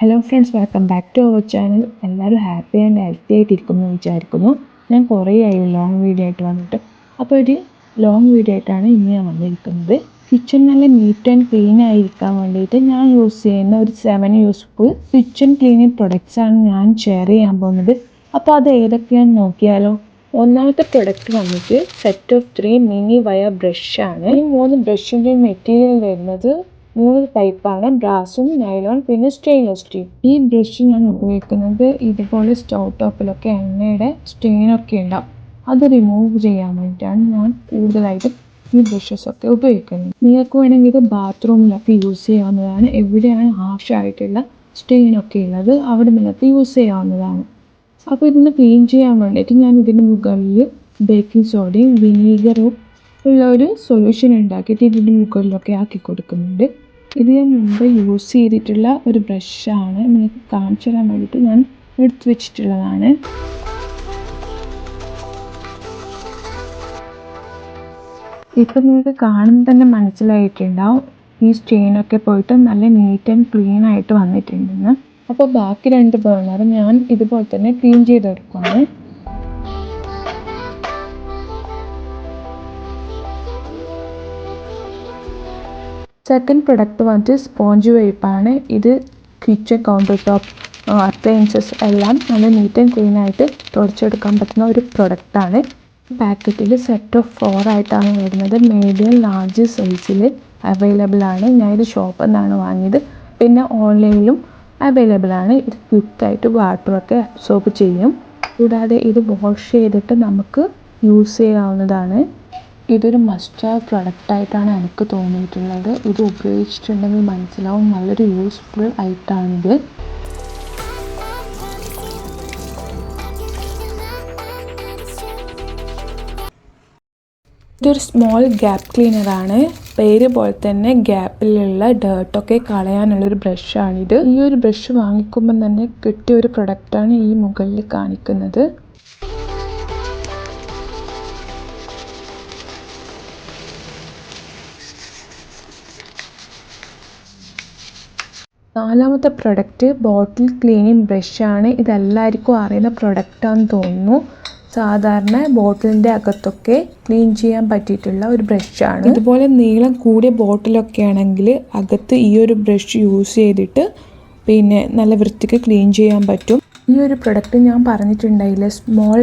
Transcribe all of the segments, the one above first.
Hello friends, welcome back to our channel. എല്ലാവരും happy and healthy ആയിട്ടിരിക്കുന്നു എന്ന് വിചാരിക്കുന്നു. ഞാൻ കുറേ ആയി ലോങ് വീഡിയോ ആയിട്ട് വന്നിട്ട്. അപ്പോൾ ഒരു ലോങ് വീഡിയോ ആയിട്ടാണ് ഇന്ന് ഞാൻ വന്നിരിക്കുന്നത്. കിച്ചൺ നല്ല നീറ്റ് ആൻഡ് ക്ലീൻ ആയിരിക്കാൻ വേണ്ടിയിട്ട് ഞാൻ യൂസ് ചെയ്യുന്ന ഒരു 7 യൂസ്ഫുൾ കിച്ചൺ ക്ലീനിങ് പ്രൊഡക്ട്സ് ആണ് ഞാൻ ഷെയർ ചെയ്യാൻ പോകുന്നത്. അപ്പോൾ അത് ഏതൊക്കെയാണെന്ന് നോക്കിയാലോ. ഒന്നാമത്തെ പ്രൊഡക്റ്റ് വന്നിട്ട് സെറ്റ് ഓഫ് 3 മിനി വയർ ബ്രഷാണ്. ഈ 3 ബ്രഷിൻ്റെ മെറ്റീരിയൽ വരുന്നത് 3 ടൈപ്പാണ്: ബ്രാസും, നൈലോൺ, പിന്നെ സ്റ്റെയിൻലെസ് സ്റ്റീൽ. ഈ ബ്രഷ് ഞാൻ ഉപയോഗിക്കുന്നത് ഇതുപോലെ സ്റ്റൗ ടോപ്പിലൊക്കെ എണ്ണയുടെ സ്റ്റെയിനൊക്കെ ഉണ്ടാവും, അത് റിമൂവ് ചെയ്യാൻ വേണ്ടിയിട്ടാണ് ഞാൻ കൂടുതലായിട്ട് ഈ ബ്രഷസ് ഒക്കെ ഉപയോഗിക്കുന്നത്. നിങ്ങൾക്ക് വേണമെങ്കിൽ ഇത് ബാത്റൂമിലൊക്കെ യൂസ് ചെയ്യാവുന്നതാണ്. എവിടെയാണ് ഹാർഷായിട്ടുള്ള സ്റ്റെയിനൊക്കെ ഉള്ളത് അവിടെ നിങ്ങൾക്ക് യൂസ് ചെയ്യാവുന്നതാണ്. അപ്പോൾ ഇതിന് ക്ലീൻ ചെയ്യാൻ വേണ്ടിയിട്ട് ഞാൻ ഇതിന് മുകളിൽ ബേക്കിംഗ് സോഡയും വിനീഗറും ഉള്ള ഒരു സൊല്യൂഷൻ ഉണ്ടാക്കിയിട്ട് ഇതിൻ്റെ മുകളിലൊക്കെ ആക്കി കൊടുക്കുന്നുണ്ട്. ഇത് ഞാൻ മുമ്പ് യൂസ് ചെയ്തിട്ടുള്ള ഒരു ബ്രഷാണ്. നിങ്ങൾക്ക് കാണിച്ചു തരാൻ വേണ്ടിയിട്ട് ഞാൻ എടുത്തു വെച്ചിട്ടുള്ളതാണ്. ഇപ്പം നിങ്ങൾക്ക് കാണുമ്പോൾ തന്നെ മനസ്സിലായിട്ടുണ്ടാവും ഈ സ്റ്റെയിനൊക്കെ പോയിട്ട് നല്ല നീറ്റ് ആൻഡ് ക്ലീൻ ആയിട്ട് വന്നിട്ടുണ്ടെന്ന്. അപ്പോൾ ബാക്കി 2 ബർണർ ഞാൻ ഇതുപോലെ തന്നെ ക്ലീൻ ചെയ്തെടുക്കുകയാണ്. സെക്കൻഡ് പ്രൊഡക്റ്റ് വന്നിട്ട് സ്പോഞ്ച് വൈപ്പാണ്. ഇത് കിച്ചൺ കൗണ്ടർ ടോപ്പ്, അപ്ലയൻസസ് എല്ലാം നല്ല നീറ്റ് ആൻഡ് ക്ലീൻ ആയിട്ട് തുടച്ചെടുക്കാൻ പറ്റുന്ന ഒരു പ്രൊഡക്റ്റാണ്. പാക്കറ്റിൽ സെറ്റ് ഓഫ് 4 ആയിട്ടാണ് വരുന്നത്. മീഡിയം ലാർജ് സൈസിൽ അവൈലബിൾ ആണ്. ഞാനിത് ഷോപ്പിൽ നിന്നാണ് വാങ്ങിയത്. പിന്നെ ഓൺലൈനിലും അവൈലബിൾ ആണ്. ഇത് ക്വിക്കായിട്ട് വാട്ടറൊക്കെ അബ്സോർബ് ചെയ്യും. കൂടാതെ ഇത് വാഷ് ചെയ്തിട്ട് നമുക്ക് യൂസ് ചെയ്യാവുന്നതാണ്. ഇതൊരു മസ്റ്റ് ഹാവ് പ്രൊഡക്റ്റായിട്ടാണ് എനിക്ക് തോന്നിയിട്ടുള്ളത്. ഇത് ഉപയോഗിച്ചിട്ടുണ്ടെങ്കിൽ മനസ്സിലാവും നല്ലൊരു യൂസ്ഫുൾ ആയിട്ടാണിത്. ഇതൊരു സ്മോൾ ഗ്യാപ്പ് ക്ലീനറാണ്. പേര് പോലെ തന്നെ ഗ്യാപ്പിലുള്ള ഡേർട്ടൊക്കെ കളയാനുള്ളൊരു ബ്രഷാണിത്. ഈ ഒരു ബ്രഷ് വാങ്ങിക്കുമ്പം തന്നെ കിട്ടിയ ഒരു പ്രൊഡക്റ്റാണ് ഈ മുകളിൽ കാണിക്കുന്നത്. നാലാമത്തെ പ്രൊഡക്റ്റ് ബോട്ടിൽ ക്ലീനിങ് ബ്രഷാണ്. ഇതെല്ലാവർക്കും അറിയുന്ന പ്രൊഡക്റ്റാണെന്ന് തോന്നുന്നു. സാധാരണ ബോട്ടിലിൻ്റെ അകത്തൊക്കെ ക്ലീൻ ചെയ്യാൻ പറ്റിയിട്ടുള്ള ഒരു ബ്രഷാണ്. ഇതുപോലെ നീളം കൂടിയ ബോട്ടിലൊക്കെ ആണെങ്കിൽ അകത്ത് ഈ ഒരു ബ്രഷ് യൂസ് ചെയ്തിട്ട് പിന്നെ നല്ല വൃത്തിക്ക് ക്ലീൻ ചെയ്യാൻ പറ്റും. ഈ ഒരു പ്രൊഡക്റ്റ് ഞാൻ പറഞ്ഞിട്ടുണ്ടായില്ല, സ്മോൾ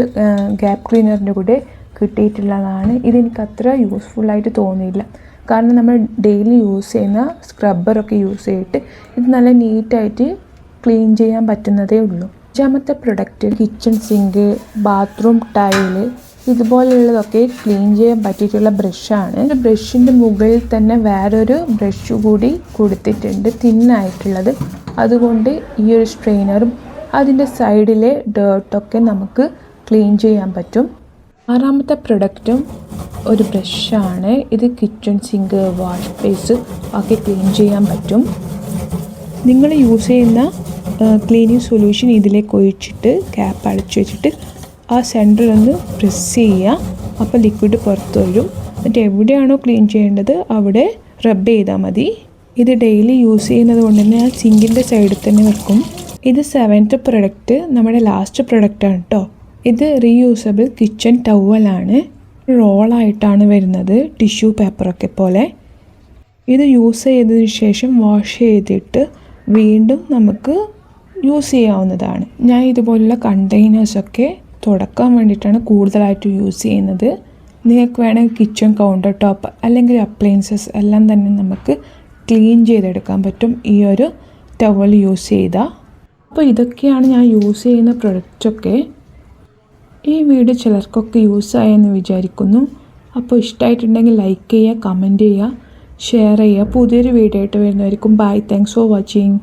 ഗ്യാപ്പ് ക്ലീനറിൻ്റെ കൂടെ കിട്ടിയിട്ടുള്ളതാണ്. ഇതെനിക്ക് അത്ര യൂസ്ഫുള്ളായിട്ട് തോന്നിയില്ല. കാരണം നമ്മൾ ഡെയിലി യൂസ് ചെയ്യുന്ന സ്ക്രബ്ബറൊക്കെ യൂസ് ചെയ്തിട്ട് ഇത് നല്ല നീറ്റായിട്ട് ക്ലീൻ ചെയ്യാൻ പറ്റുന്നതേ ഉള്ളൂ. 5ാമത്തെ product kitchen sink, bathroom tile ഇതുപോലെയുള്ളതൊക്കെ ക്ലീൻ ചെയ്യാൻ പറ്റിയിട്ടുള്ള ബ്രഷാണ്. ബ്രഷിൻ്റെ മുകളിൽ തന്നെ വേറൊരു ബ്രഷ് കൂടി കൊടുത്തിട്ടുണ്ട്, തിന്നായിട്ടുള്ളത്. അതുകൊണ്ട് ഈ ഒരു സ്ട്രെയിനറും അതിൻ്റെ സൈഡിലെ ഡേർട്ടൊക്കെ നമുക്ക് ക്ലീൻ ചെയ്യാൻ പറ്റും. 6ാമത്തെ പ്രൊഡക്റ്റും ഒരു ബ്രഷാണ്. ഇത് കിച്ചൺ സിങ്ക്, വാഷ് ബേസ് ഒക്കെ ക്ലീൻ ചെയ്യാൻ പറ്റും. നിങ്ങൾ യൂസ് ചെയ്യുന്ന ക്ലീനിങ് സൊല്യൂഷൻ ഇതിലേക്ക് ഒഴിച്ചിട്ട് ക്യാപ്പ് അടച്ചു വെച്ചിട്ട് ആ സെൻറ്ററിലൊന്ന് പ്രസ് ചെയ്യുക. അപ്പോൾ ലിക്വിഡ് പുറത്ത് വരും. എന്നിട്ട് എവിടെയാണോ ക്ലീൻ ചെയ്യേണ്ടത് അവിടെ റബ്ബ് ചെയ്താൽ മതി. ഇത് ഡെയിലി യൂസ് ചെയ്യുന്നത് കൊണ്ട് തന്നെ ആ സിങ്കിൻ്റെ സൈഡിൽ തന്നെ വെക്കും. ഇത് 7th പ്രൊഡക്റ്റ്, നമ്മുടെ ലാസ്റ്റ് പ്രൊഡക്റ്റാണ് കേട്ടോ. ഇത് റീയൂസബിൾ കിച്ചൺ ടവലാണ്. റോളായിട്ടാണ് വരുന്നത്, ടിഷ്യൂ പേപ്പറൊക്കെ പോലെ. ഇത് യൂസ് ചെയ്തതിന് ശേഷം വാഷ് ചെയ്തിട്ട് വീണ്ടും നമുക്ക് യൂസ് ചെയ്യാവുന്നതാണ്. ഞാൻ ഇതുപോലുള്ള കണ്ടെയ്നേഴ്സൊക്കെ തുടക്കാൻ വേണ്ടിയിട്ടാണ് കൂടുതലായിട്ട് യൂസ് ചെയ്യുന്നത്. നിങ്ങൾക്ക് വേണമെങ്കിൽ കിച്ചൺ കൗണ്ടർ ടോപ്പ് അല്ലെങ്കിൽ അപ്ലയൻസസ് എല്ലാം തന്നെ നമുക്ക് ക്ലീൻ ചെയ്തെടുക്കാൻ പറ്റും ഈ ഒരു ടവൽ യൂസ് ചെയ്താൽ. അപ്പോൾ ഇതൊക്കെയാണ് ഞാൻ യൂസ് ചെയ്യുന്ന പ്രൊഡക്റ്റൊക്കെ. ഈ വീഡിയോ ചിലർക്കൊക്കെ യൂസായെന്ന് വിചാരിക്കുന്നു. അപ്പോൾ ഇഷ്ടമായിട്ടുണ്ടെങ്കിൽ ലൈക്ക് ചെയ്യുക, കമൻറ്റ് ചെയ്യുക, ഷെയർ ചെയ്യുക. പുതിയൊരു വീഡിയോ ആയിട്ട് വരുന്നതായിരിക്കും. Bye, thanks for watching.